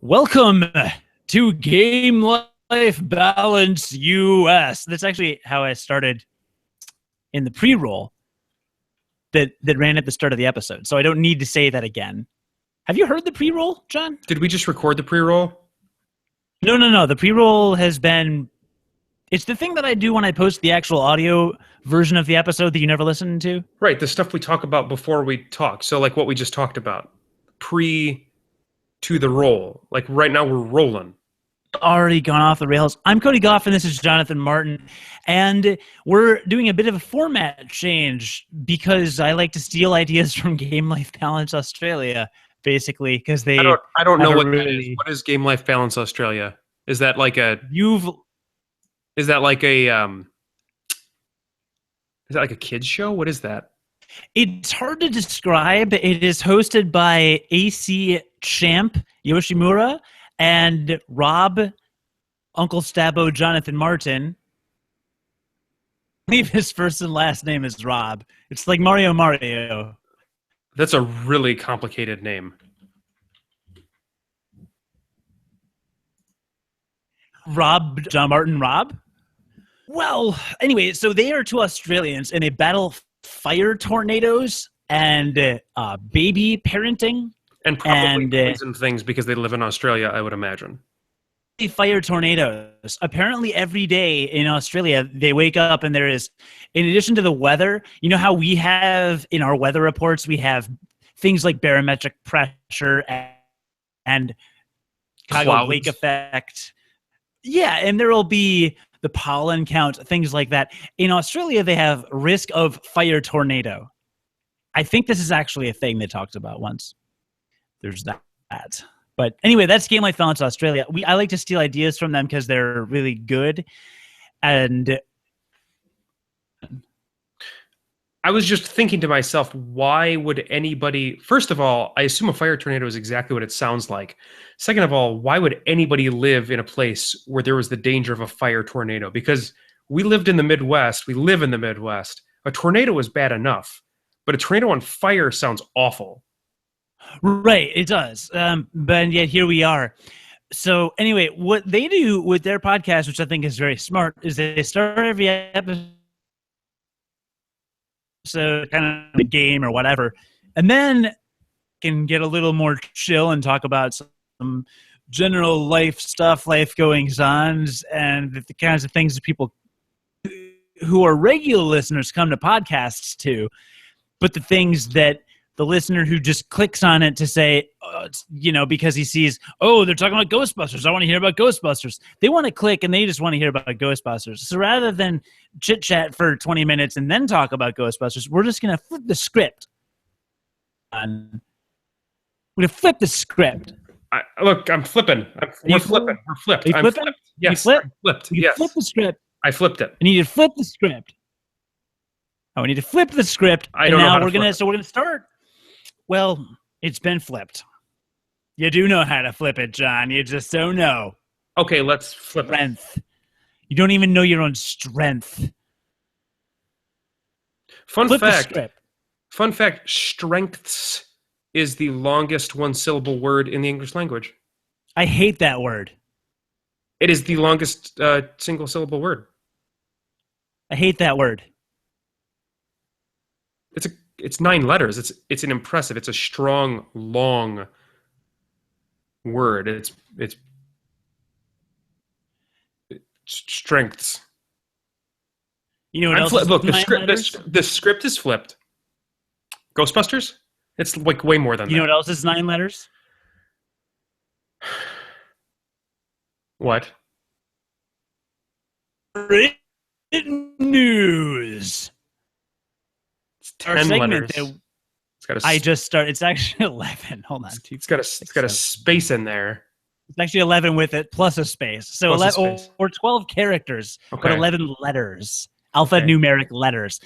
Welcome to Game Life Balance U.S. That's actually how I started in the pre-roll that ran at the start of the episode. So I don't need to say that again. Have you heard the pre-roll, John? Did we just record the pre-roll? No. The pre-roll has been... It's the thing that I do when I post the actual audio version of the episode that you never listen to. Right, the stuff we talk about before we talk. So like what we just talked about. To the roll. Like right now we're rolling. Already gone off the rails. I'm Cody Goff and this is Jonathan Martin. And we're doing a bit of a format change because I like to steal ideas from Game Life Balance Australia, basically, because they... I don't know what that is. What is Game Life Balance Australia? Is that like a... Is that like a kid's show? What is that? It's hard to describe. It is hosted by AC Champ Yoshimura and Rob Uncle Stabbo Jonathan Martin. I believe his first and last name is Rob. It's like Mario. That's a really complicated name. John Martin Rob? Well, anyway, so they are two Australians and they battle fire tornadoes and baby parenting. And probably poison things because they live in Australia, I would imagine. Fire tornadoes. Apparently every day in Australia, they wake up and there is, in addition to the weather, you know how we have in our weather reports, we have things like barometric pressure and Chicago lake effect. Yeah, and there will be the pollen count, things like that. In Australia, they have risk of fire tornado. I think this is actually a thing they talked about once. There's that. But anyway, that's Game Life Balance Australia. I like to steal ideas from them because they're really good. And I was just thinking to myself, why would anybody... First of all, I assume a fire tornado is exactly what it sounds like. Second of all, why would anybody live in a place where there was the danger of a fire tornado? Because we lived in the Midwest. We live in the Midwest. A tornado is bad enough, but a tornado on fire sounds awful. Right, it does. But yet here we are. So anyway, what they do with their podcast, which I think is very smart, is they start every episode kind of a game or whatever, and then can get a little more chill and talk about some general life stuff, life goings-ons, and the kinds of things that people who are regular listeners come to podcasts to, but the things that the listener who just clicks on it to say, because he sees, they're talking about Ghostbusters. I want to hear about Ghostbusters. They want to click and they just want to hear about Ghostbusters. So rather than chit chat for 20 minutes and then talk about Ghostbusters, we're just going to flip the script. We're going to flip the script. Look, I'm flipping. We're flipping. We're flipped. I'm flipped. Yes, I flipped. You yes. flip the script. I flipped it. I need you to flip the script. We need to flip the script. I don't know how to we're going to start. Well, it's been flipped. You do know how to flip it, John. You just don't know. Okay, let's flip strength. You don't even know your own strength. Fun fact, strengths is the longest one-syllable word in the English language. I hate that word. It is the longest single-syllable word. I hate that word. It's 9 letters. It's an impressive. It's a strong, long word. It's strengths. You know what else? Look, the script is flipped. Ghostbusters? It's like way more than that. You know what else is 9 letters? What? Written news. It's 10 letters. It's actually 11. Hold on. It's got a space in there. It's actually 11 with it plus a space. So 11 or 12 characters, but 11 letters, alphanumeric letters.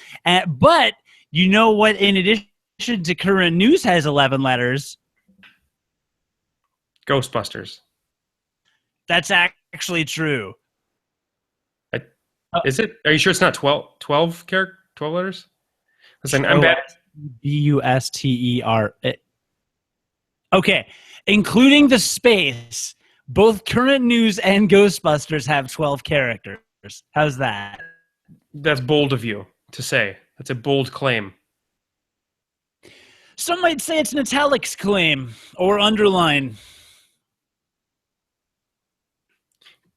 But you know what? In addition to current news, has 11 letters. Ghostbusters. That's actually true. Is it? Are you sure it's not 12 letters? Listen, I'm bad. Buster. Okay. including the space. Both current news and Ghostbusters have 12 characters. How's that? That's bold of you to say. That's a bold claim. Some might say it's an italics claim or underline.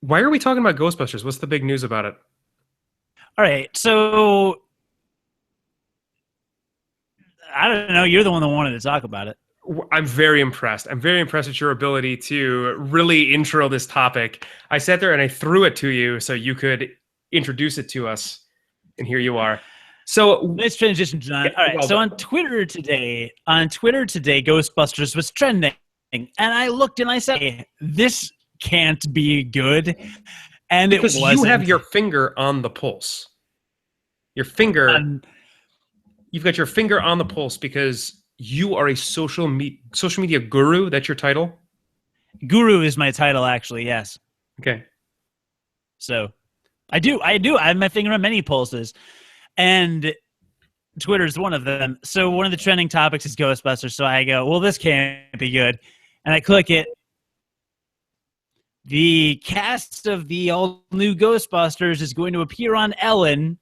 Why are we talking about Ghostbusters? What's the big news about it? All right, so I don't know. You're the one that wanted to talk about it. I'm very impressed. I'm very impressed with your ability to really intro this topic. I sat there and I threw it to you so you could introduce it to us, and here you are. So let's transition, John. Yeah, all right. So on Twitter today, Ghostbusters was trending, and I looked and I said, hey, "This can't be good," and because it wasn't. You have your finger on the pulse. Your finger. You've got your finger on the pulse because you are a social media guru. That's your title? Guru is my title, actually, yes. Okay. So I do. I have my finger on many pulses. And Twitter's one of them. So one of the trending topics is Ghostbusters. So I go, well, this can't be good. And I click it. The cast of the all-new Ghostbusters is going to appear on Ellen,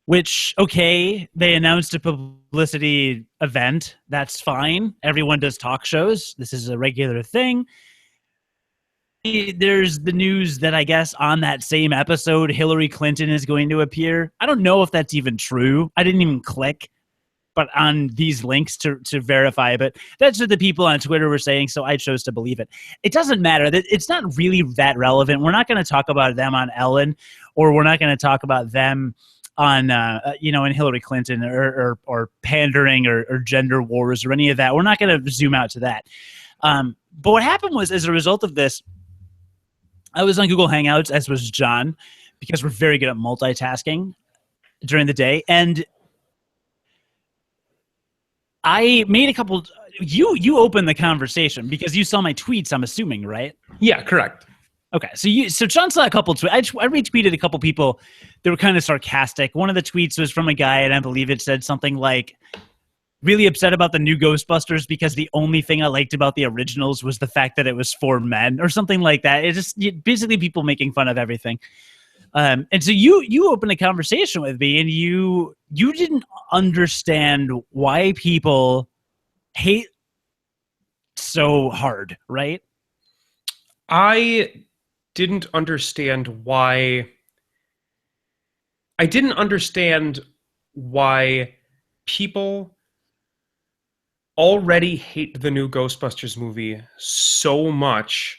which, okay, they announced a publicity event. That's fine. Everyone does talk shows. This is a regular thing. There's the news that I guess on that same episode, Hillary Clinton is going to appear. I don't know if that's even true. I didn't even click but on these links to verify. But that's what the people on Twitter were saying, so I chose to believe it. It doesn't matter. It's not really that relevant. We're not going to talk about them on Ellen, or we're not going to talk about them on in Hillary Clinton or pandering or gender wars or any of that. We're not going to zoom out to that. But what happened was, as a result of this, I was on Google Hangouts, as was John, because we're very good at multitasking during the day. And I made a couple. You opened the conversation because you saw my tweets, I'm assuming, right? Yeah, correct. Okay, so John saw a couple tweets. I retweeted a couple people that were kind of sarcastic. One of the tweets was from a guy, and I believe it said something like, really upset about the new Ghostbusters because the only thing I liked about the originals was the fact that it was for men, or something like that. It's just basically people making fun of everything. And so you opened a conversation with me, and you didn't understand why people hate so hard, right? I didn't understand why people already hate the new Ghostbusters movie so much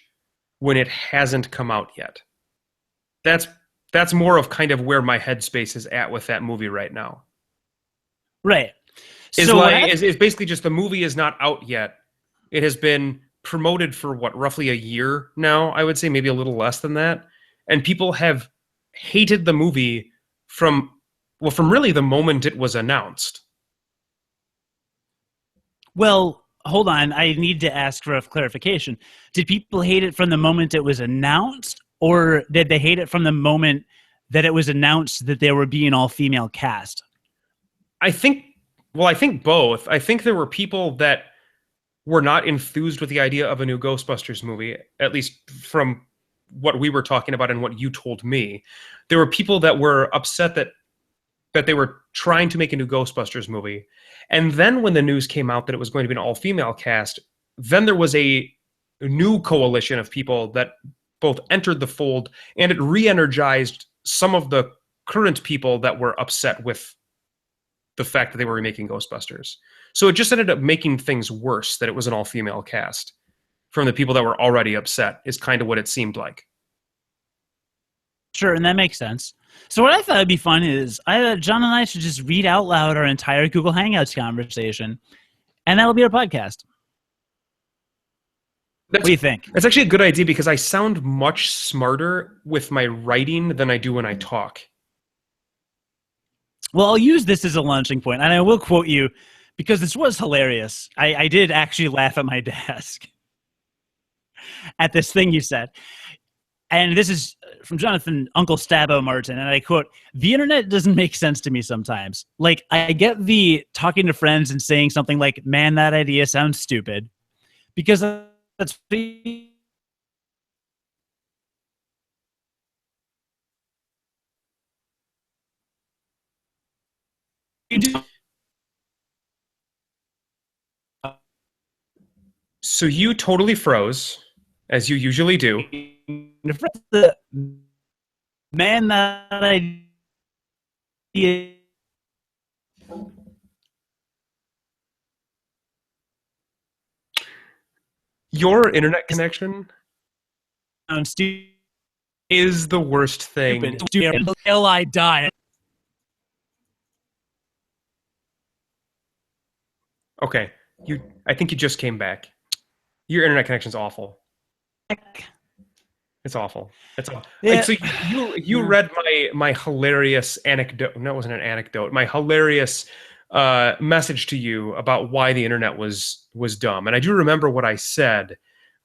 when it hasn't come out yet. That's more of kind of where my headspace is at with that movie right now. Right. It's basically just the movie is not out yet. It has been promoted for roughly a year now, I would say, maybe a little less than that. And people have hated the movie from really the moment it was announced. Well, hold on. I need to ask for a clarification. Did people hate it from the moment it was announced, or did they hate it from the moment that it was announced that there would be an all-female cast? I think both. I think there were people that were not enthused with the idea of a new Ghostbusters movie, at least from what we were talking about and what you told me. There were people that were upset that they were trying to make a new Ghostbusters movie. And then when the news came out that it was going to be an all-female cast, then there was a new coalition of people that both entered the fold, and it re-energized some of the current people that were upset with the fact that they were remaking Ghostbusters. So it just ended up making things worse that it was an all-female cast from the people that were already upset, is kind of what it seemed like. Sure, and that makes sense. So what I thought would be fun is John and I should just read out loud our entire Google Hangouts conversation, and that'll be our podcast. What do you think? That's actually a good idea because I sound much smarter with my writing than I do when I talk. Well, I'll use this as a launching point, and I will quote you because this was hilarious. I did actually laugh at my desk at this thing you said. And this is from Jonathan Uncle Stabbo Martin, and I quote, "The internet doesn't make sense to me sometimes. Like, I get the talking to friends and saying something like, man, that idea sounds stupid. Because that's you do. So you totally froze, as you usually do. The man that I Your internet connection stupid is the worst thing. Until I die. Okay, I think you just came back. Your internet connection's awful. It's awful. It's awful. Yeah. Like, so you read my hilarious anecdote. No, it wasn't an anecdote. My hilarious message to you about why the internet was dumb. And I do remember what I said,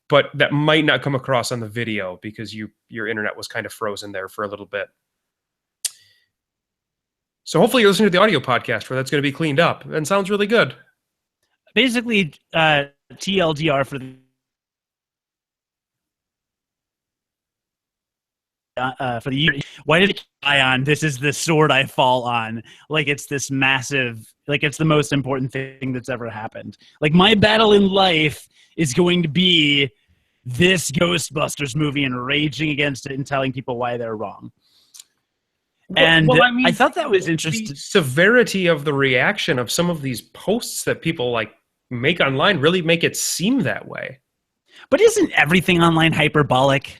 but that might not come across on the video because your internet was kind of frozen there for a little bit. So hopefully you're listening to the audio podcast where that's going to be cleaned up and sounds really good. Basically, TLDR for the year. Why did it die on? This is the sword I fall on. Like it's this massive, like it's the most important thing that's ever happened. Like my battle in life is going to be this Ghostbusters movie and raging against it and telling people why they're wrong. And well, I mean, I thought that was interesting. The severity of the reaction of some of these posts that people like make online really make it seem that way. But isn't everything online hyperbolic?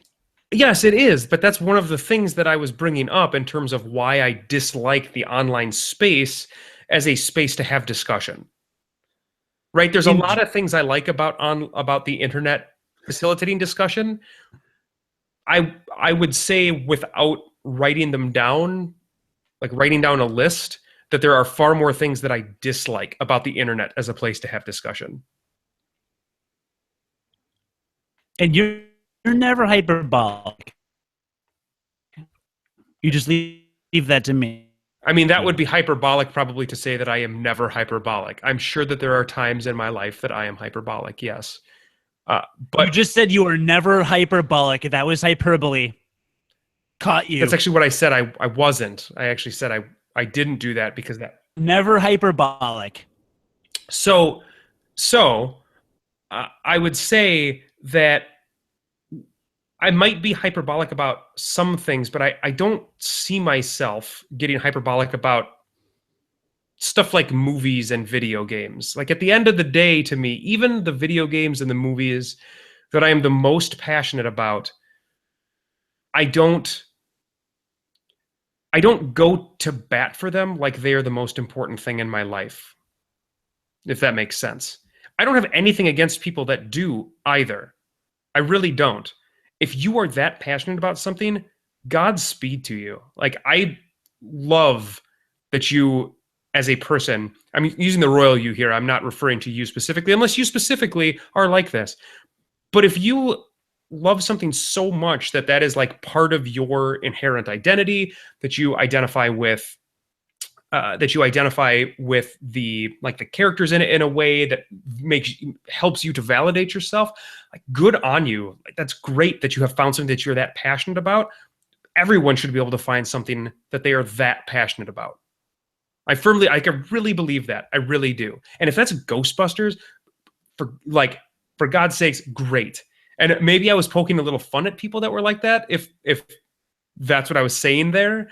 Yes, it is. But that's one of the things that I was bringing up in terms of why I dislike the online space as a space to have discussion. Right? There's a lot of things I like about the internet facilitating discussion. I would say without writing them down, like writing down a list, that there are far more things that I dislike about the internet as a place to have discussion. And you're never hyperbolic. You just leave that to me. I mean, that would be hyperbolic probably to say that I am never hyperbolic. I'm sure that there are times in my life that I am hyperbolic, yes. But you just said you were never hyperbolic. That was hyperbole. Caught you. That's actually what I said. I wasn't. I actually said I didn't do that because that... Never hyperbolic. So I would say that I might be hyperbolic about some things, but I don't see myself getting hyperbolic about stuff like movies and video games. Like at the end of the day, to me, even the video games and the movies that I am the most passionate about, I don't go to bat for them like they are the most important thing in my life, if that makes sense. I don't have anything against people that do either. I really don't. If you are that passionate about something, Godspeed to you. Like, I love that you, as a person, I'm using the royal you here, I'm not referring to you specifically, unless you specifically are like this. But if you love something so much that that is like part of your inherent identity, that you identify with the like the characters in it in a way that helps you to validate yourself, like good on you. Like, that's great that you have found something that you're that passionate about. Everyone should be able to find something that they are that passionate about. I can really believe that. I really do. And if that's Ghostbusters, for God's sakes, great. And maybe I was poking a little fun at people that were like that, if that's what I was saying there.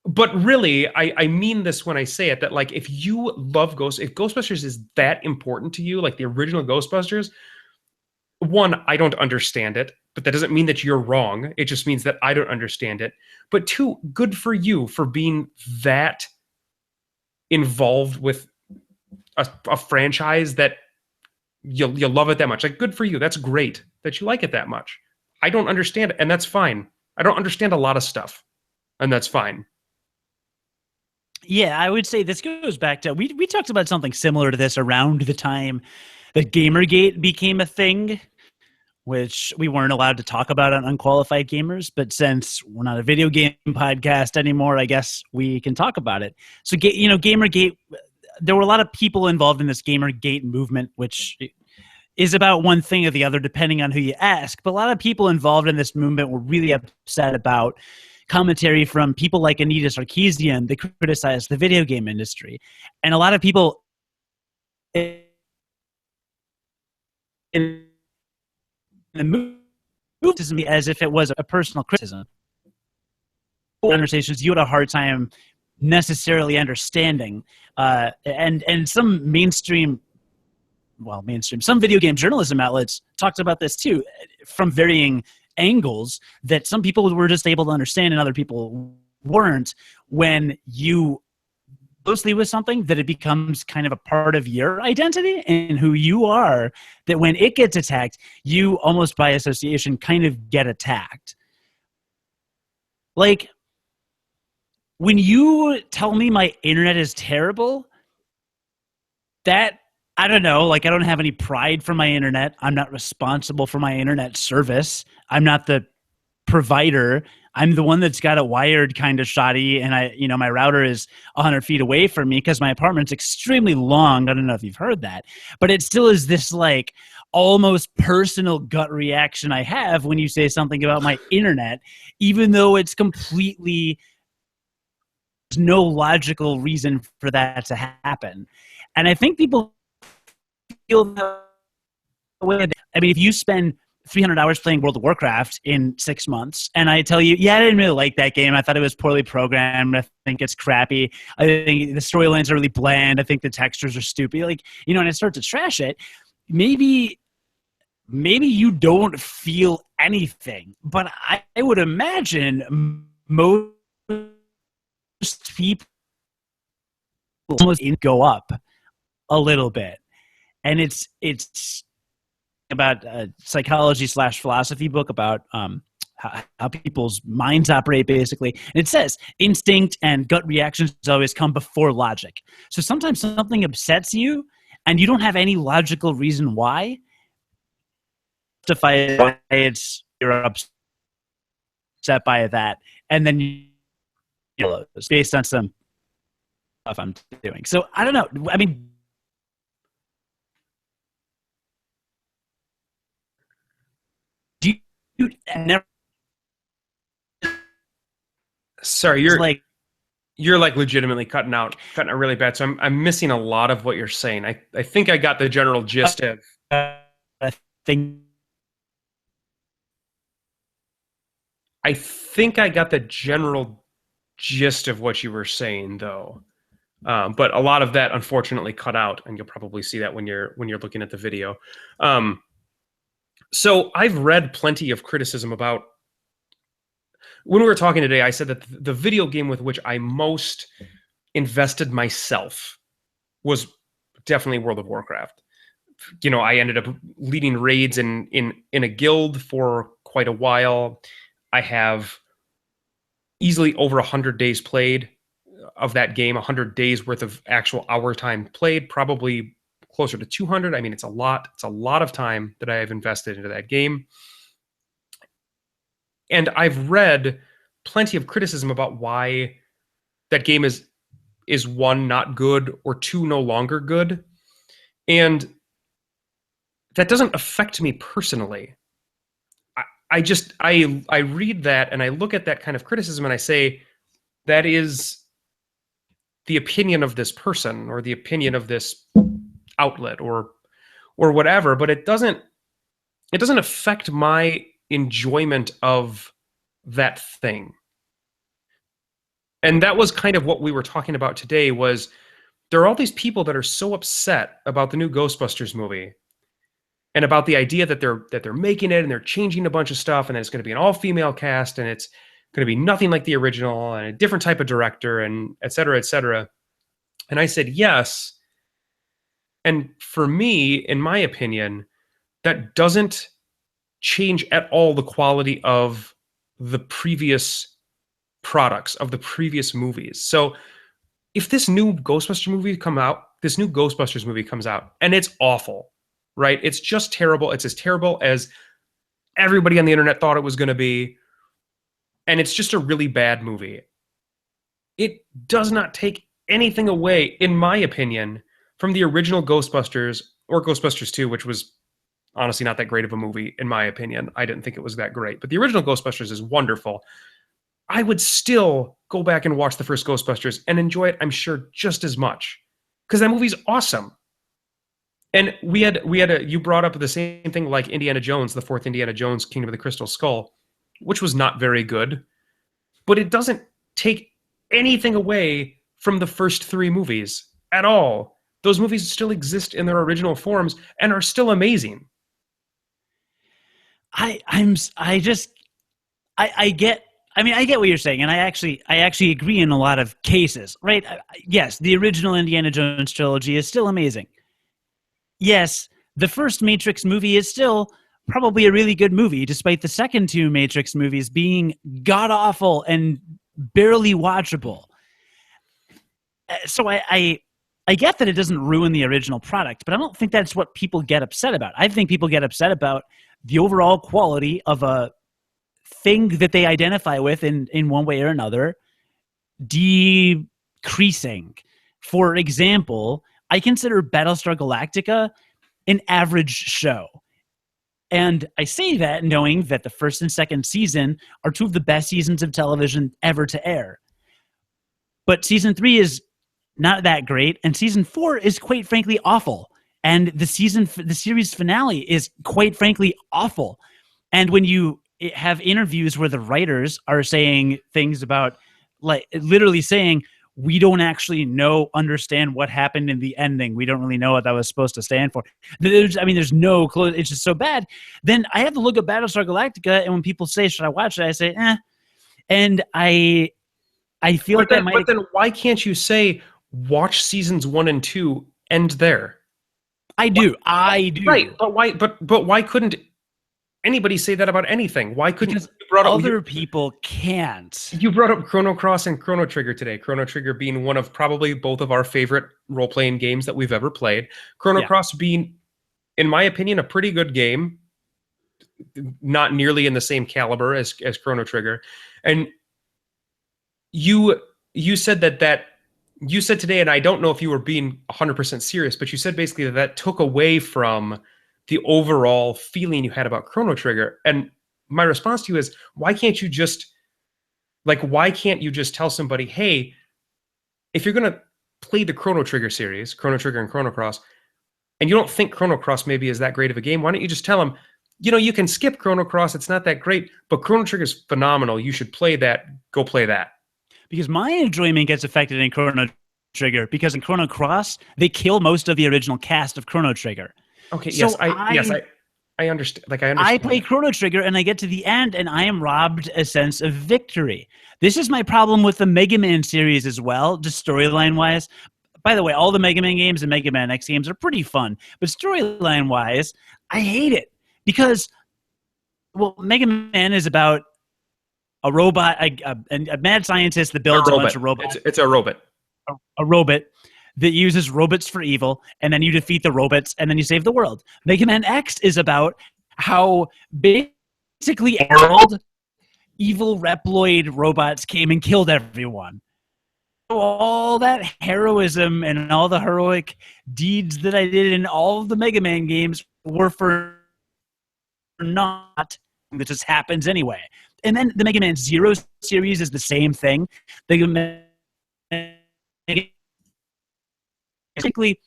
But really, I mean this when I say it, that like if you love if Ghostbusters is that important to you, like the original Ghostbusters, one, I don't understand it, but that doesn't mean that you're wrong. It just means that I don't understand it. But two, good for you for being that involved with a franchise that you love it that much. Like, good for you. That's great that you like it that much. I don't understand it, and that's fine. I don't understand a lot of stuff, and that's fine. Yeah, I would say this goes back to, we talked about something similar to this around the time that Gamergate became a thing, which we weren't allowed to talk about on Unqualified Gamers, but since we're not a video game podcast anymore, I guess we can talk about it. So, Gamergate, there were a lot of people involved in this Gamergate movement, which is about one thing or the other, depending on who you ask. But a lot of people involved in this movement were really upset about commentary from people like Anita Sarkeesian that criticized the video game industry. And a lot of people in the movement as if it was a personal criticism. Conversations you had a hard time necessarily understanding, and some some video game journalism outlets talked about this too, from varying angles, that some people were just able to understand and other people weren't. When you closely with something, that it becomes kind of a part of your identity and who you are, that when it gets attacked, you almost by association kind of get attacked. Like, when you tell me my internet is terrible, that, I don't know, like, I don't have any pride for my internet. I'm not responsible for my internet service. I'm not the provider. I'm the one that's got it wired kind of shoddy, and my router is 100 feet away from me because my apartment's extremely long. I don't know if you've heard that, but it still is this like almost personal gut reaction I have when you say something about my internet, even though it's completely, there's no logical reason for that to happen. And I think people feel that way. I mean, if you spend 300 hours playing World of Warcraft in 6 months, and I tell you, yeah, I didn't really like that game. I thought it was poorly programmed. I think it's crappy. I think the storylines are really bland. I think the textures are stupid. And I start to trash it. Maybe you don't feel anything, but I would imagine most people almost go up a little bit. And it's about a psychology/philosophy book about how people's minds operate, basically. And it says instinct and gut reactions always come before logic. So sometimes something upsets you and you don't have any logical reason why. Justify why you're upset by that, and then it's based on some stuff I'm doing. So I don't know. I mean, do you never? Sorry, you're legitimately cutting out really bad. So I'm missing a lot of what you're saying. I think I got the general gist of. I think I got the general gist of what you were saying, though. But a lot of that, unfortunately, cut out, and you'll probably see that when you're looking at the video. So I've read plenty of criticism about. When we were talking today, I said that the video game with which I most invested myself was definitely World of Warcraft. I ended up leading raids in a guild for quite a while. I have easily over 100 days played of that game, 100 days worth of actual hour time played, probably closer to 200. I mean, it's a lot. It's a lot of time that I have invested into that game. And I've read plenty of criticism about why that game is one, not good, or two, no longer good. And that doesn't affect me personally. I read that and I look at that kind of criticism and I say, that is the opinion of this person or the opinion of this outlet or whatever, but it doesn't affect my enjoyment of that thing. And that was kind of what we were talking about today, was there are all these people that are so upset about the new Ghostbusters movie and about the idea that they're making it and they're changing a bunch of stuff and that it's going to be an all-female cast and it's going to be nothing like the original and a different type of director and et cetera, et cetera. And I said, yes. And for me, in my opinion, that doesn't change at all the quality of the previous products, of the previous movies. So if this new Ghostbusters movie comes out and it's awful, right? It's just terrible. It's as terrible as everybody on the internet thought it was going to be. And it's just a really bad movie. It does not take anything away, in my opinion, from the original Ghostbusters or Ghostbusters 2, which was honestly not that great of a movie, in my opinion. I didn't think it was that great. But the original Ghostbusters is wonderful. I would still go back and watch the first Ghostbusters and enjoy it, I'm sure, just as much. Because that movie's awesome. And you brought up the same thing like Indiana Jones, the fourth Indiana Jones, Kingdom of the Crystal Skull, which was not very good. But it doesn't take anything away from the first three movies at all. Those movies still exist in their original forms and are still amazing. I get what you're saying, and I actually agree in a lot of cases, right? Yes, the original Indiana Jones trilogy is still amazing. Yes, the first Matrix movie is still probably a really good movie, despite the second two Matrix movies being god-awful and barely watchable. So I get that it doesn't ruin the original product, but I don't think that's what people get upset about. I think people get upset about the overall quality of a thing that they identify with in one way or another decreasing. For example, I consider Battlestar Galactica an average show. And I say that knowing that the first and second season are two of the best seasons of television ever to air. But season 3 is not that great, and season 4 is quite frankly awful. And the series finale is quite frankly awful. And when you have interviews where the writers are saying things about, like, literally saying, we don't actually understand what happened in the ending. We don't really know what that was supposed to stand for. There's no clue. It's just so bad. Then I have to look at Battlestar Galactica, and when people say, should I watch it? I say, eh. And I feel But then why can't you say, watch seasons 1 and 2, end there? I do. Right, but why couldn't anybody say that about anything? Why couldn't other people can't? You brought up Chrono Cross and Chrono Trigger today. Chrono Trigger being one of probably both of our favorite role-playing games that we've ever played. Chrono Cross being, in my opinion, a pretty good game, not nearly in the same caliber as Chrono Trigger. And you said that you said today, and I don't know if you were being 100% serious, but you said basically that took away from the overall feeling you had about Chrono Trigger. And my response to you is, why can't you just tell somebody, hey, if you're going to play the Chrono Trigger series, Chrono Trigger and Chrono Cross, and you don't think Chrono Cross maybe is that great of a game, why don't you just tell them, you can skip Chrono Cross, it's not that great, but Chrono Trigger is phenomenal. You should play that. Go play that. Because my enjoyment gets affected in Chrono Trigger, because in Chrono Cross, they kill most of the original cast of Chrono Trigger. Okay, so I understand. Like, I understand. I play Chrono Trigger, and I get to the end, and I am robbed a sense of victory. This is my problem with the Mega Man series as well, just storyline-wise. By the way, all the Mega Man games and Mega Man X games are pretty fun, but storyline-wise, I hate it. Because, Mega Man is about a robot, a mad scientist that builds a bunch of robots. It's a robot. A robot that uses robots for evil, and then you defeat the robots, and then you save the world. Mega Man X is about how basically evil Reploid robots came and killed everyone. All that heroism and all the heroic deeds that I did in all of the Mega Man games were for not. That just happens anyway. And then the Mega Man Zero series is the same thing. Basically,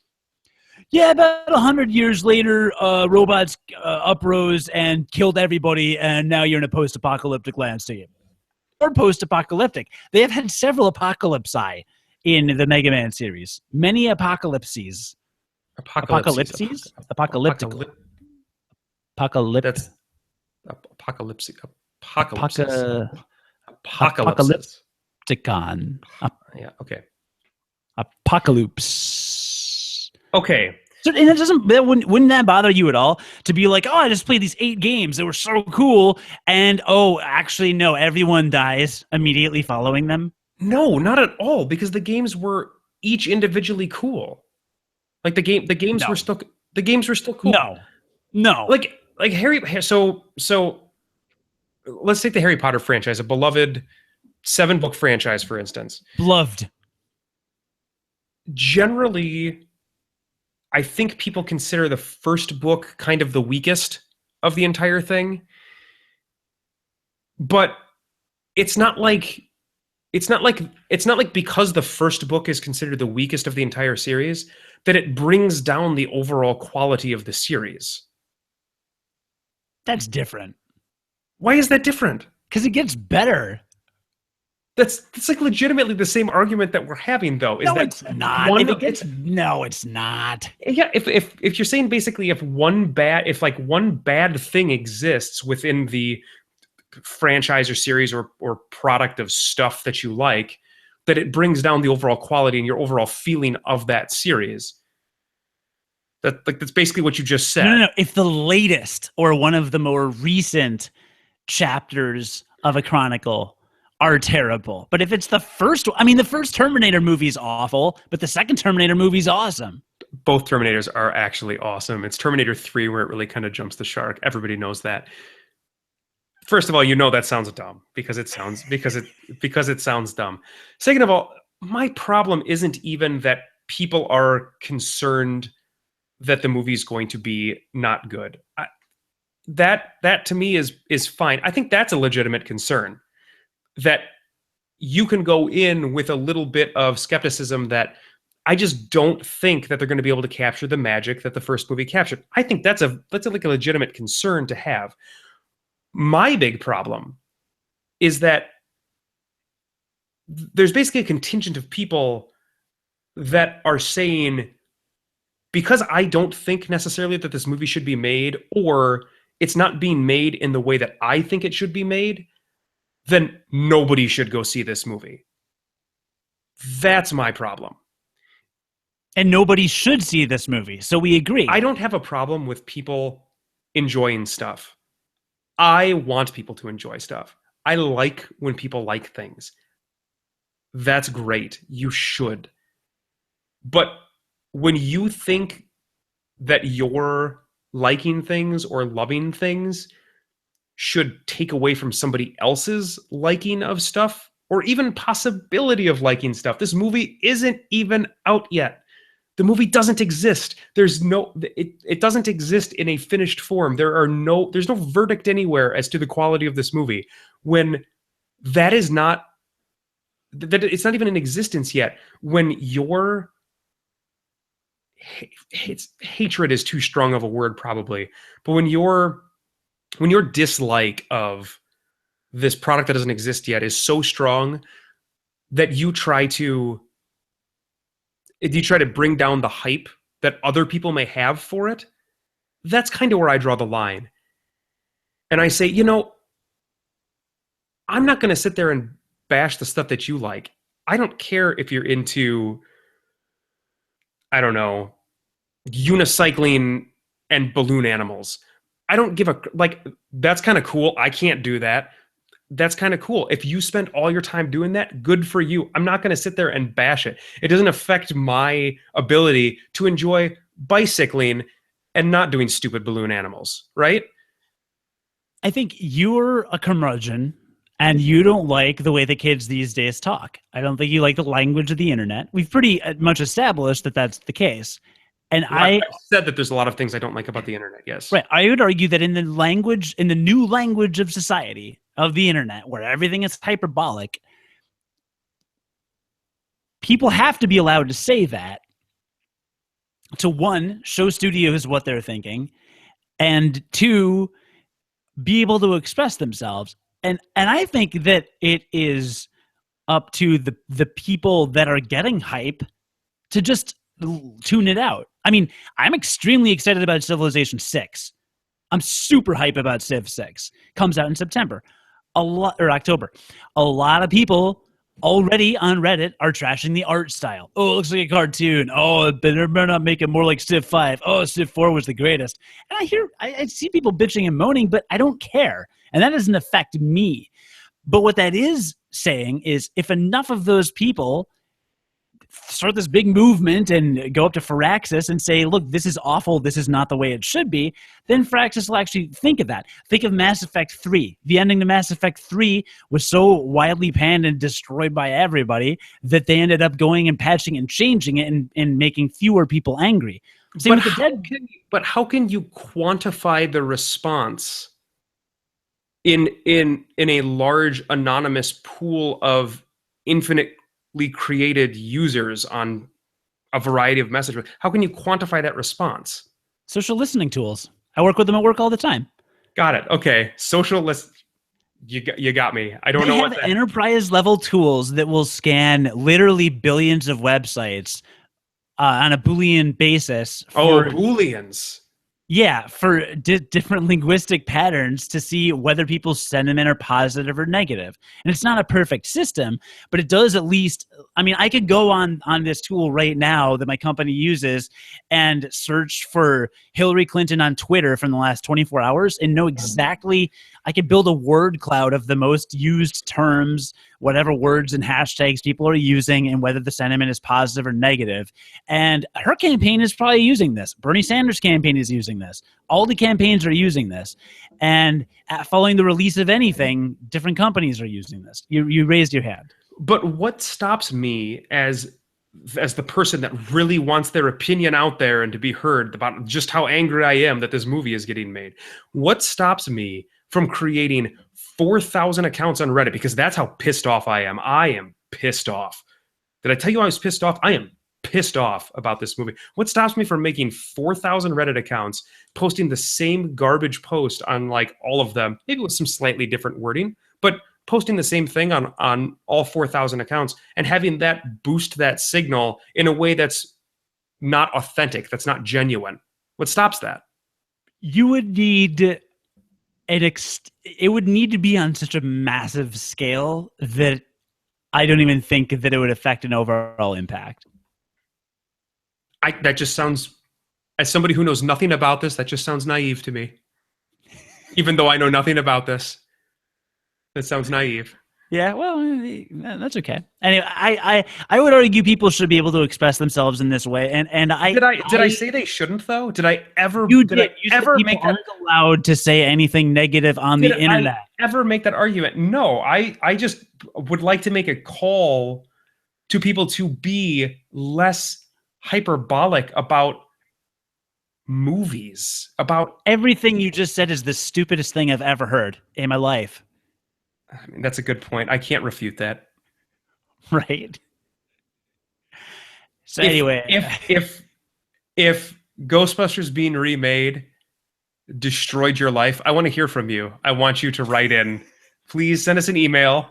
about 100 years later, robots uprose and killed everybody, and now you're in a post-apocalyptic landscape. Or post-apocalyptic. They have had several apocalypsi in the Mega Man series. Many apocalypses. Apocalypses? Apocalyptical. That's apocalypse. Apocalypse. Apocalypticon. Yeah, okay. Apocalypse. Okay. So, and wouldn't that bother you at all to be like, oh, I just played these 8 games that were so cool, and actually no, everyone dies immediately following them? No, not at all, because the games were each individually cool. Like the games were still cool. No. Like Harry. So let's take the Harry Potter franchise, a beloved 7-book franchise, for instance. Beloved. Generally, I think people consider the first book kind of the weakest of the entire thing. But it's not like because the first book is considered the weakest of the entire series that it brings down the overall quality of the series. That's different. Why is that different? Because it gets better. That's like legitimately the same argument that we're having, though. No, it's not. No, it's not. Yeah, if you're saying basically if one bad thing exists within the franchise or series or product of stuff that you like, that it brings down the overall quality and your overall feeling of that series. That's basically what you just said. No. If the latest or one of the more recent chapters of a chronicle are terrible. But if it's the first Terminator movie is awful, but the second Terminator movie is awesome. Both Terminators are actually awesome. It's Terminator 3 where it really kind of jumps the shark. Everybody knows that. First of all, that sounds dumb because it sounds dumb. Second of all, my problem isn't even that people are concerned that the movie is going to be not good. That to me is fine. I think that's a legitimate concern. That you can go in with a little bit of skepticism that I just don't think that they're going to be able to capture the magic that the first movie captured. I think that's like a legitimate concern to have. My big problem is that there's basically a contingent of people that are saying, because I don't think necessarily that this movie should be made, or it's not being made in the way that I think it should be made, then nobody should go see this movie. That's my problem. And nobody should see this movie, so we agree. I don't have a problem with people enjoying stuff. I want people to enjoy stuff. I like when people like things. That's great. You should. But when you think that your liking things or loving things should take away from somebody else's liking of stuff, or even possibility of liking stuff. This movie isn't even out yet. The movie doesn't exist. It doesn't exist in a finished form. There's no verdict anywhere as to the quality of this movie, when it's not even in existence yet. When your hatred is too strong of a word, probably, but when your dislike of this product that doesn't exist yet is so strong that you try to bring down the hype that other people may have for it, that's kind of where I draw the line. And I say, I'm not going to sit there and bash the stuff that you like. I don't care if you're into, I don't know, unicycling and balloon animals. I don't give that's kind of cool. I can't do that. That's kind of cool. If you spend all your time doing that, good for you. I'm not going to sit there and bash it. It doesn't affect my ability to enjoy bicycling and not doing stupid balloon animals, right? I think you're a curmudgeon and you don't like the way the kids these days talk. I don't think you like the language of the internet. We've pretty much established that that's the case. And I've said that there's a lot of things I don't like about the internet, yes. Right. I would argue that in the new language of society, of the internet, where everything is hyperbolic, people have to be allowed to say that to, one, show studios what they're thinking, and two, be able to express themselves. And I think that it is up to the people that are getting hype to just tune it out. I mean, I'm extremely excited about Civilization 6. I'm super hype about Civ 6. Comes out in September. October. A lot of people already on Reddit are trashing the art style. Oh, it looks like a cartoon. Oh, they better not make it more like Civ 5. Oh, Civ 4 was the greatest. And I see people bitching and moaning, but I don't care. And that doesn't affect me. But what that is saying is, if enough of those people start this big movement and go up to Firaxis and say, look, this is awful. This is not the way it should be. Then Firaxis will actually think of that. Think of Mass Effect 3. The ending to Mass Effect 3 was so widely panned and destroyed by everybody that they ended up going and patching and changing it and making fewer people angry. But how can you quantify the response in a large anonymous pool of infinitely created users on a variety of messages? How can you quantify that response? Social listening tools. I work with them at work all the time. Got it. Okay. Social list. You got me. I don't know what they have enterprise level tools that will scan literally billions of websites on a Boolean basis. Booleans. Yeah, for different linguistic patterns to see whether people's sentiment are positive or negative. And it's not a perfect system, but it does at least, I mean, I could go on this tool right now that my company uses and search for Hillary Clinton on Twitter from the last 24 hours and know exactly, I could build a word cloud of the most used terms, whatever words and hashtags people are using, and whether the sentiment is positive or negative. And her campaign is probably using this. Bernie Sanders' campaign is using this. All the campaigns are using this. And following the release of anything, different companies are using this. You raised your hand. But what stops me as the person that really wants their opinion out there and to be heard about just how angry I am that this movie is getting made? What stops me from creating 4,000 accounts on Reddit? Because that's how pissed off I am. I am pissed off. Did I tell you I was pissed off? I am pissed off about this movie. What stops me from making 4,000 Reddit accounts, posting the same garbage post on like all of them, maybe with some slightly different wording, but posting the same thing on all 4,000 accounts and having that boost that signal in a way that's not authentic, that's not genuine? What stops that? You would need it would need to be on such a massive scale that I don't even think that it would affect an overall impact. That just sounds, as somebody who knows nothing about this, that just sounds naive to me. Even though I know nothing about this, that sounds naive. Yeah, well, that's okay. Anyway, I would argue people should be able to express themselves in this way, and did I say they shouldn't though? Did I ever? Did I ever make that allowed to say anything negative on the internet? I ever make that argument? No, I just would like to make a call to people to be less hyperbolic about movies. About everything you just said is the stupidest thing I've ever heard in my life. I mean, that's a good point. I can't refute that. Right. So anyway, if Ghostbusters being remade destroyed your life, I want to hear from you. I want you to write in. Please send us an email.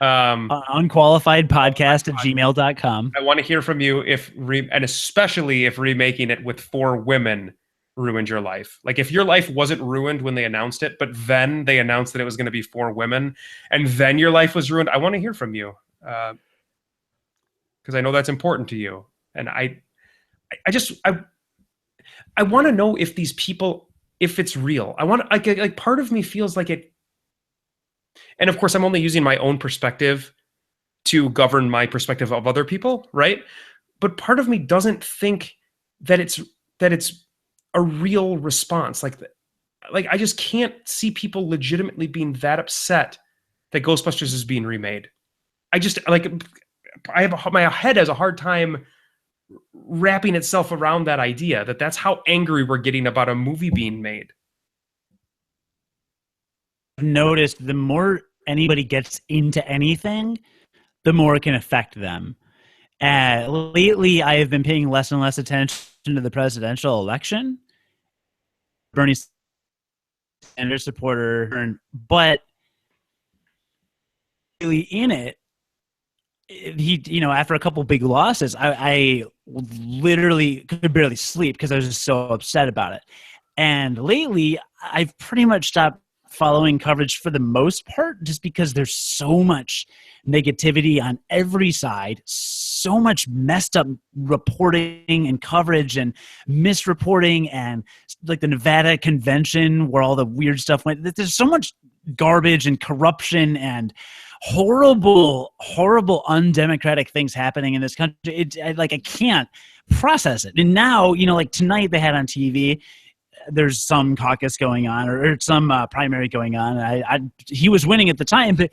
unqualifiedpodcast@gmail.com. I want to hear from you and especially if remaking it with 4 women ruined your life. Like if your life wasn't ruined when they announced it, but then they announced that it was going to be 4 women and then your life was ruined, I want to hear from you. Because I know that's important to you. And I want to know if these people, if it's real. I want like part of me feels like it. And of course, I'm only using my own perspective to govern my perspective of other people, right? But part of me doesn't think that it's a real response. Like I just can't see people legitimately being that upset that Ghostbusters is being remade. My head has a hard time wrapping itself around that idea that that's how angry we're getting about a movie being made. I've noticed the more anybody gets into anything, the more it can affect them. Lately, I have been paying less and less attention to the presidential election. Bernie Sanders supporter, but really in it, he, after a couple big losses, I literally could barely sleep because I was just so upset about it. And lately, I've pretty much stopped following coverage for the most part, just because there's so much negativity on every side, so much messed up reporting and coverage and misreporting, and like the Nevada convention where all the weird stuff went. There's so much garbage and corruption and horrible, undemocratic things happening in this country. I can't process it. And now, like tonight they had on TV, there's some caucus going on or some primary going on. He was winning at the time, but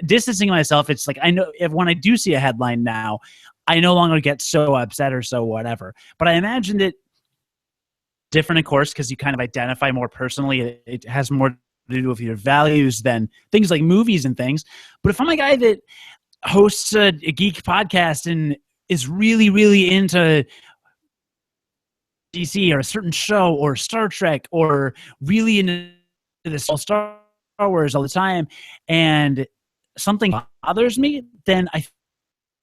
distancing myself, it's like I know when I do see a headline now, I no longer get so upset or so whatever. But I imagined it different, of course, because you kind of identify more personally. It has more to do with your values than things like movies and things. But if I'm a guy that hosts a geek podcast and is really, really into DC or a certain show or Star Trek or really into this Star Wars all the time, and something bothers me, then I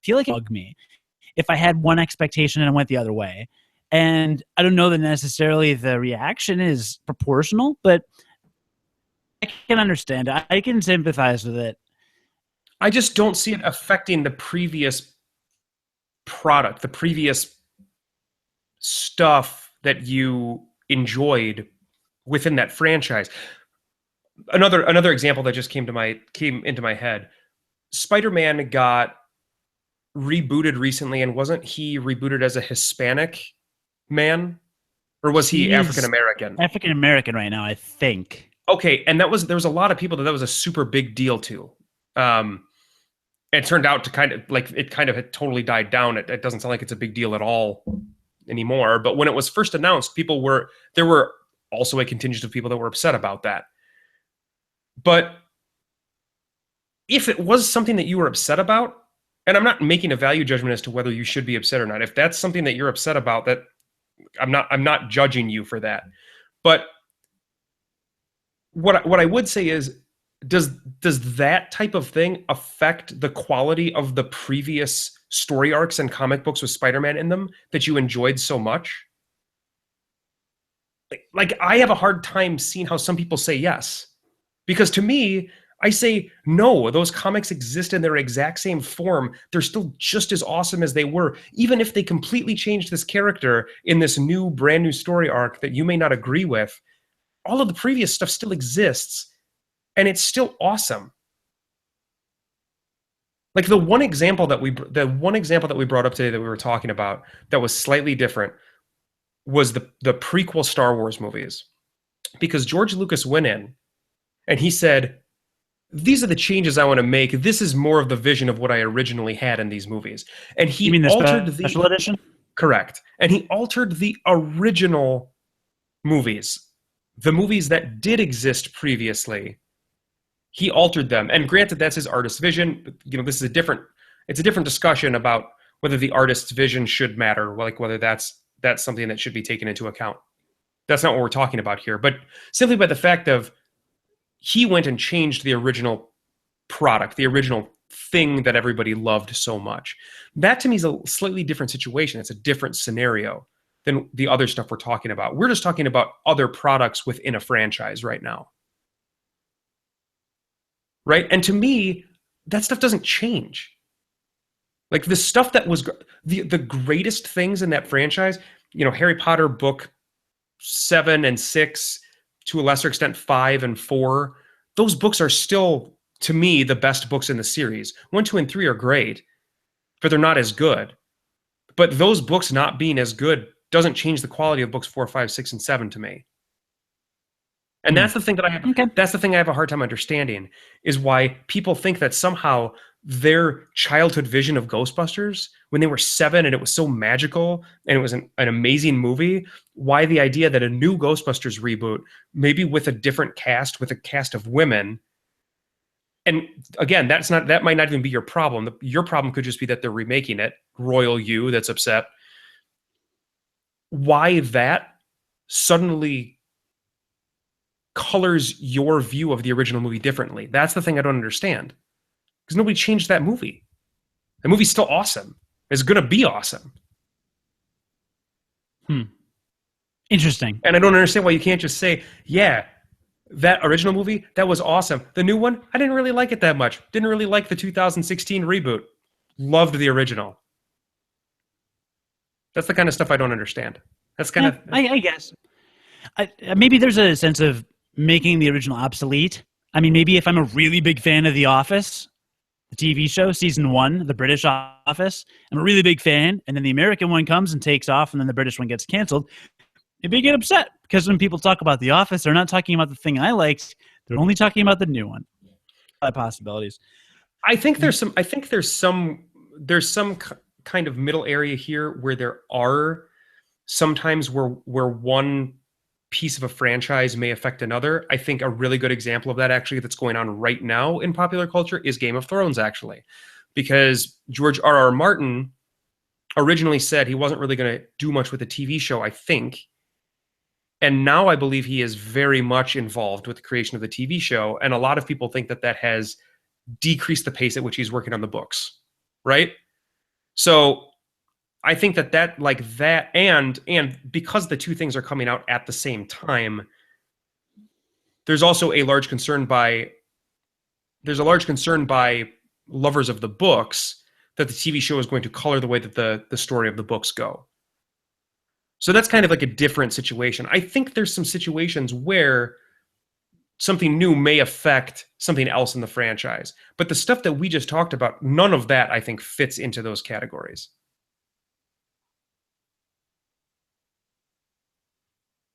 feel like it would bug me if I had one expectation and I went the other way. And I don't know that necessarily the reaction is proportional, but I can understand. I can sympathize with it. I just don't see it affecting the previous product, the previous stuff that you enjoyed within that franchise. Another example that just came into my head. Spider-Man got rebooted recently, and wasn't he rebooted as a Hispanic man, or was he African American? African American right now, I think. Okay, and there was a lot of people that was a super big deal to. It turned out to kind of had totally died down. It doesn't sound like it's a big deal at all anymore. But when it was first announced, there were also a contingent of people that were upset about that. But if it was something that you were upset about, and I'm not making a value judgment as to whether you should be upset or not. If that's something that you're upset about, that I'm not judging you for that. But what I would say is, does that type of thing affect the quality of the previous story arcs and comic books with Spider-Man in them that you enjoyed so much? Like I have a hard time seeing how some people say yes. Because to me, I say, no, those comics exist in their exact same form. They're still just as awesome as they were. Even if they completely changed this character in this brand new story arc that you may not agree with, all of the previous stuff still exists. And it's still awesome. Like the one example that we brought up today that we were talking about that was slightly different was the prequel Star Wars movies. Because George Lucas went in and he said, these are the changes I want to make. This is more of the vision of what I originally had in these movies. And he altered the special edition? Correct. And he altered the original movies, the movies that did exist previously. He altered them. And granted, that's his artist's vision. This is a different discussion about whether the artist's vision should matter, like whether that's something that should be taken into account. That's not what we're talking about here. But simply by the fact of he went and changed the original product, the original thing that everybody loved so much. That to me is a slightly different situation. It's a different scenario than the other stuff we're talking about. We're just talking about other products within a franchise right now. Right? And to me, that stuff doesn't change. Like the stuff that was the greatest things in that franchise, Harry Potter book 7 and 6, to a lesser extent 5 and 4, those books are still, to me, the best books in the series. 1, 2, and 3 are great, but they're not as good. But those books not being as good doesn't change the quality of books 4, 5, 6, and 7 to me. And that's the thing that I have. Okay. That's the thing I have a hard time understanding, is why people think that somehow their childhood vision of Ghostbusters, when they were 7 and it was so magical and it was an amazing movie, why the idea that a new Ghostbusters reboot, maybe with a different cast, with a cast of women, and again, that might not even be your problem. Your problem could just be that they're remaking it. Royal you that's upset. Why that suddenly colors your view of the original movie differently? That's the thing I don't understand. Because nobody changed that movie. The movie's still awesome. It's going to be awesome. Interesting. And I don't understand why you can't just say, yeah, that original movie, that was awesome. The new one, I didn't really like it that much. Didn't really like the 2016 reboot. Loved the original. That's the kind of stuff I don't understand. That's kind of... I guess. Maybe there's a sense of making the original obsolete. I mean, maybe if I'm a really big fan of The Office, the TV show, season 1, The British Office. I'm a really big fan. And then the American one comes and takes off, and then the British one gets canceled. Maybe get upset because when people talk about The Office, they're not talking about the thing I liked. They're only talking about the new one. Possibilities. I think there's some kind of middle area here where there are sometimes where one piece of a franchise may affect another. I think a really good example of that actually that's going on right now in popular culture is Game of Thrones, actually, because George R.R. Martin originally said he wasn't really going to do much with the TV show, I think. And now I believe he is very much involved with the creation of the TV show. And a lot of people think that has decreased the pace at which he's working on the books, right? So I think that like that, and because the two things are coming out at the same time, there's also a large concern by lovers of the books that the TV show is going to color the way that the story of the books go. So that's kind of like a different situation. I think there's some situations where something new may affect something else in the franchise. But the stuff that we just talked about, none of that, I think, fits into those categories.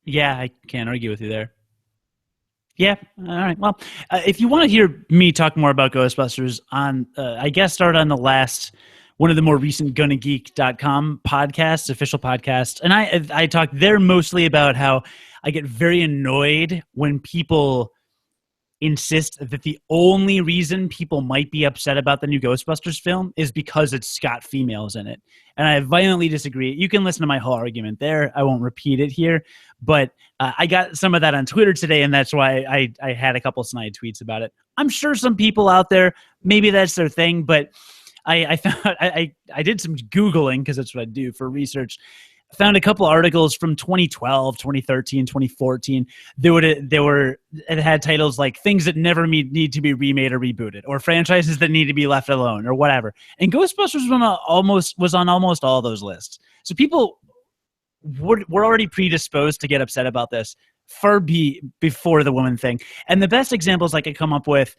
Yeah, I can't argue with you there. Yeah, all right. Well, if you want to hear me talk more about Ghostbusters, I guess start on the last one of the more recent GonnaGeek.com podcasts, official podcasts. And I talk there mostly about how I get very annoyed when people insist that the only reason people might be upset about the new Ghostbusters film is because it's got females in it. And I violently disagree. You can listen to my whole argument there. I won't repeat it here. But I got some of that on Twitter today, and that's why I had a couple snide tweets about it. I'm sure some people out there, maybe that's their thing, but I found I did some Googling, because that's what I do for research. I found a couple articles from 2012, 2013, 2014. It had titles like things that never need to be remade or rebooted, or franchises that need to be left alone, or whatever. And Ghostbusters was on almost all those lists. So people were already predisposed to get upset about this before the woman thing. And the best examples I could come up with,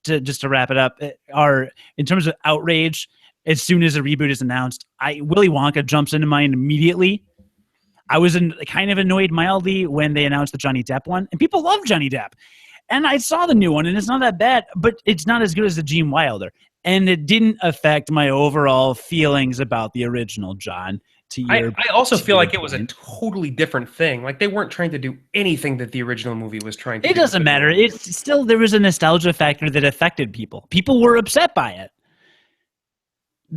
just to wrap it up, are in terms of outrage. As soon as a reboot is announced, Willy Wonka jumps into mind immediately. I was kind of annoyed mildly when they announced the Johnny Depp one, and people love Johnny Depp. And I saw the new one, and it's not that bad, but it's not as good as the Gene Wilder. And it didn't affect my overall feelings about the original, John. I also feel like it was a totally different thing. Like, they weren't trying to do anything that the original movie was trying to do. It doesn't matter. It's still, there was a nostalgia factor that affected people. People were upset by it.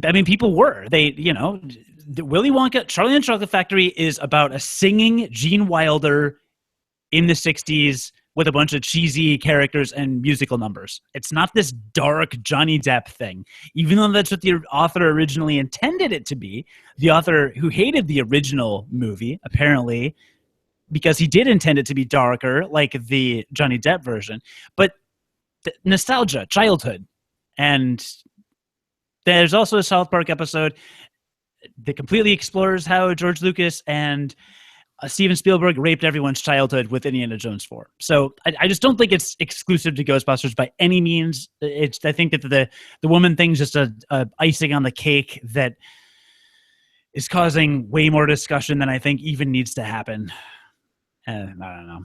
I mean, people were. The Willy Wonka, Charlie and the Chocolate Factory is about a singing Gene Wilder in the 60s with a bunch of cheesy characters and musical numbers. It's not this dark Johnny Depp thing. Even though that's what the author originally intended it to be, the author who hated the original movie, apparently, because he did intend it to be darker, like the Johnny Depp version. But nostalgia, childhood. And there's also a South Park episode that completely explores how George Lucas and Steven Spielberg raped everyone's childhood with Indiana Jones 4. So I just don't think it's exclusive to Ghostbusters by any means. I think that the woman thing's just a icing on the cake that is causing way more discussion than I think even needs to happen. And I don't know.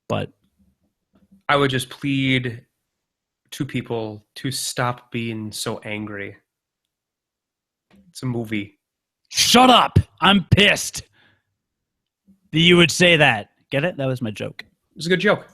But I would just plead to people to stop being so angry. It's a movie. Shut up! I'm pissed that you would say that. Get it? That was my joke. It was a good joke.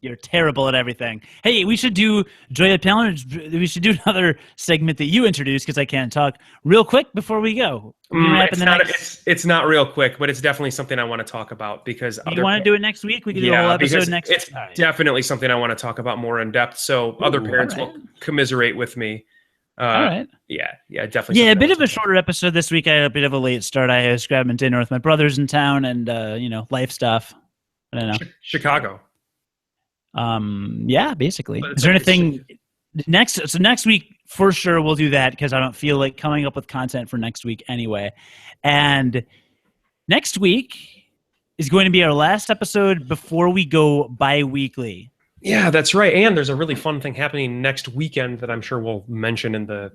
You're terrible at everything. Hey, we should do Joya Palmer. We should do another segment that you introduced, because I can't talk, real quick before we go. It's not real quick, but it's definitely something I want to talk about, because you want to do it next week? We can do a whole episode next week. It's definitely something I want to talk about more in depth, so other parents will commiserate with me. All right. Yeah, definitely. Yeah, a bit of a shorter episode this week. I had a bit of a late start. I was grabbing dinner with my brothers in town, and life stuff. I don't know. Chicago. Yeah, basically. Is there anything next? So next week for sure we'll do that, because I don't feel like coming up with content for next week anyway. And next week is going to be our last episode before we go bi-weekly. Yeah, that's right. And there's a really fun thing happening next weekend that I'm sure we'll mention in the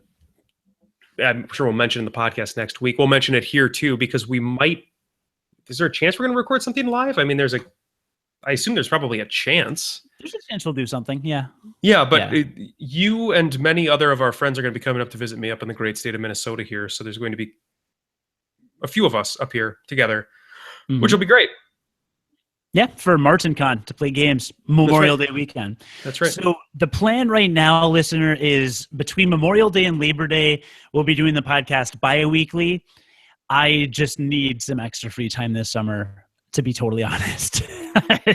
podcast next week. We'll mention it here too, because we might. Is there a chance we're going to record something live? I mean, I assume there's probably a chance. There's a chance we'll do something. Yeah. Yeah, but you and many other of our friends are going to be coming up to visit me up in the great state of Minnesota here. So there's going to be a few of us up here together, which will be great. Yeah, for MartinCon to play games Memorial Day weekend. That's right. So the plan right now, listener, is between Memorial Day and Labor Day, we'll be doing the podcast bi-weekly. I just need some extra free time this summer, to be totally honest.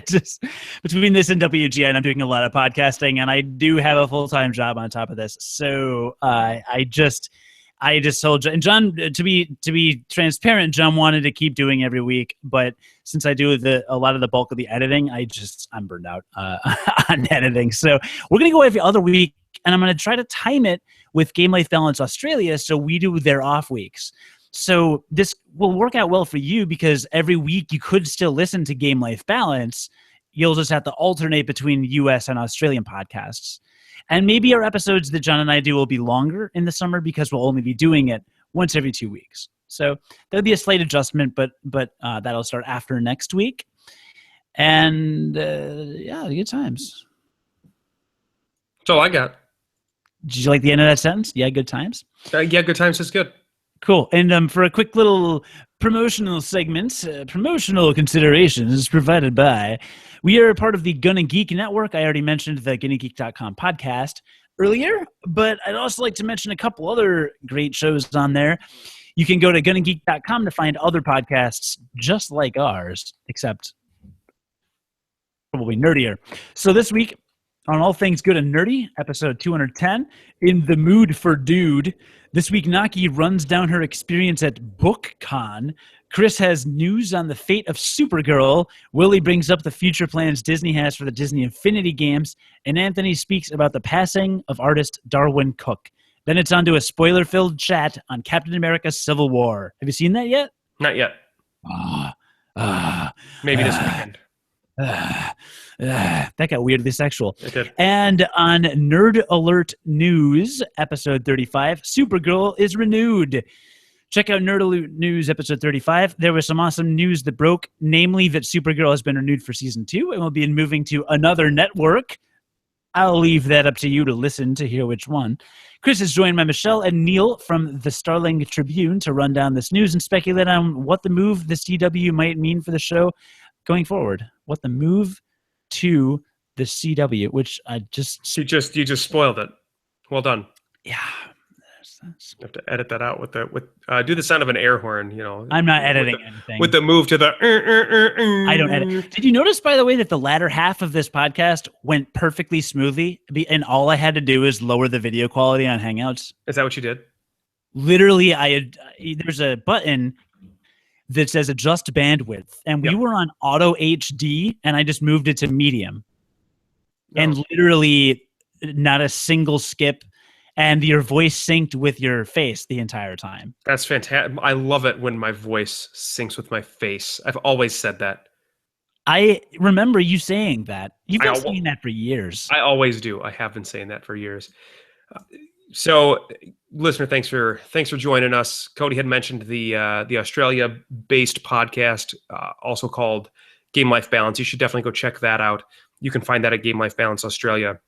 Just between this and WGN, I'm doing a lot of podcasting, and I do have a full-time job on top of this. So I just told John, and John, to be transparent, John wanted to keep doing every week, but since I do a lot of the bulk of the editing, I'm burned out on editing. So we're gonna go every other week, and I'm gonna try to time it with Game Life Balance Australia, so we do their off weeks. So this will work out well for you because every week you could still listen to Game Life Balance. You'll just have to alternate between US and Australian podcasts. And maybe our episodes that John and I do will be longer in the summer because we'll only be doing it once every 2 weeks. So there'll be a slight adjustment, but that'll start after next week. And good times. That's all I got. Did you like the end of that sentence? Yeah, good times? Yeah, good times is good. Cool. And for a quick little promotional segment, promotional considerations provided by, we are part of the Gonna Geek Network. I already mentioned the GonnaGeek.com podcast earlier, but I'd also like to mention a couple other great shows on there. You can go to GonnaGeek.com to find other podcasts just like ours, except probably nerdier. So this week, on All Things Good and Nerdy, episode 210, In the Mood for Dude. This week, Naki runs down her experience at BookCon. Chris has news on the fate of Supergirl. Willie brings up the future plans Disney has for the Disney Infinity games. And Anthony speaks about the passing of artist Darwin Cook. Then it's on to a spoiler-filled chat on Captain America Civil War. Have you seen that yet? Not yet. Maybe this weekend. That got weirdly sexual. It did. And on Nerd Alert News, episode 35, Supergirl is renewed. Check out Nerd Alert News, episode 35. There was some awesome news that broke, namely that Supergirl has been renewed for season 2 and will be moving to another network. I'll leave that up to you to listen to hear which one. Chris is joined by Michelle and Neil from the Starling Tribune to run down this news and speculate on what the move the CW might mean for the show going forward. What the move to the CW, which I just... You just spoiled it. Well done. Yeah. You have to edit that out with do the sound of an air horn, you know. I'm not editing anything. With the move to the... I don't edit. Did you notice, by the way, that the latter half of this podcast went perfectly smoothly, and all I had to do is lower the video quality on Hangouts? Is that what you did? Literally, there's a button that says adjust bandwidth, and we were on auto HD, and I just moved it to medium. And literally not a single skip, and your voice synced with your face the entire time. That's fantastic. I love it when my voice syncs with my face. I've always said that. I remember you saying that. You've been saying that for years. I always do. I have been saying that for years. So, listener, thanks for joining us. Cody had mentioned the Australia-based podcast, also called Game Life Balance. You should definitely go check that out. You can find that at Game Life Balance Australia.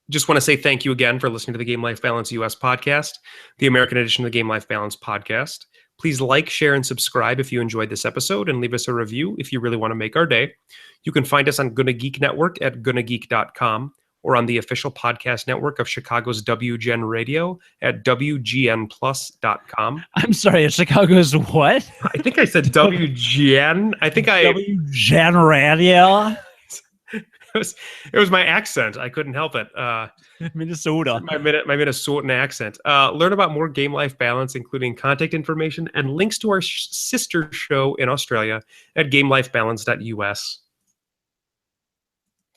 Just want to say thank you again for listening to the Game Life Balance U.S. podcast, the American edition of the Game Life Balance podcast. Please like, share, and subscribe if you enjoyed this episode, and leave us a review if you really want to make our day. You can find us on Gonna Geek Network at GonnaGeek.com, or on the official podcast network of Chicago's WGN Radio at WGNplus.com. I'm sorry, at Chicago's what? I think I said WGN. WGN Radio? It was my accent. I couldn't help it. Minnesota. My Minnesotan accent. Learn about more Game Life Balance, including contact information and links to our sister show in Australia at gamelifebalance.us.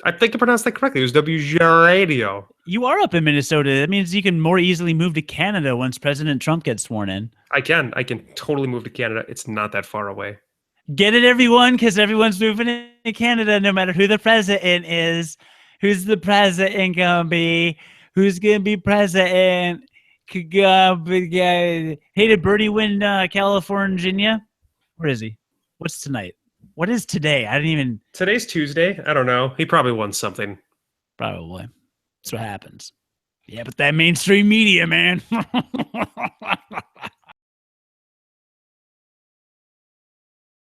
I think I pronounced that correctly. It was WGN Radio. You are up in Minnesota. That means you can more easily move to Canada once President Trump gets sworn in. I can totally move to Canada. It's not that far away. Get it, everyone, because everyone's moving to Canada, no matter who the president is. Who's the president going to be? Who's going to be president? Hey, did Bernie win California? Where is he? What's tonight? What is today? I didn't even... Today's Tuesday. I don't know. He probably won something. Probably. That's what happens. Yeah, but that mainstream media, man.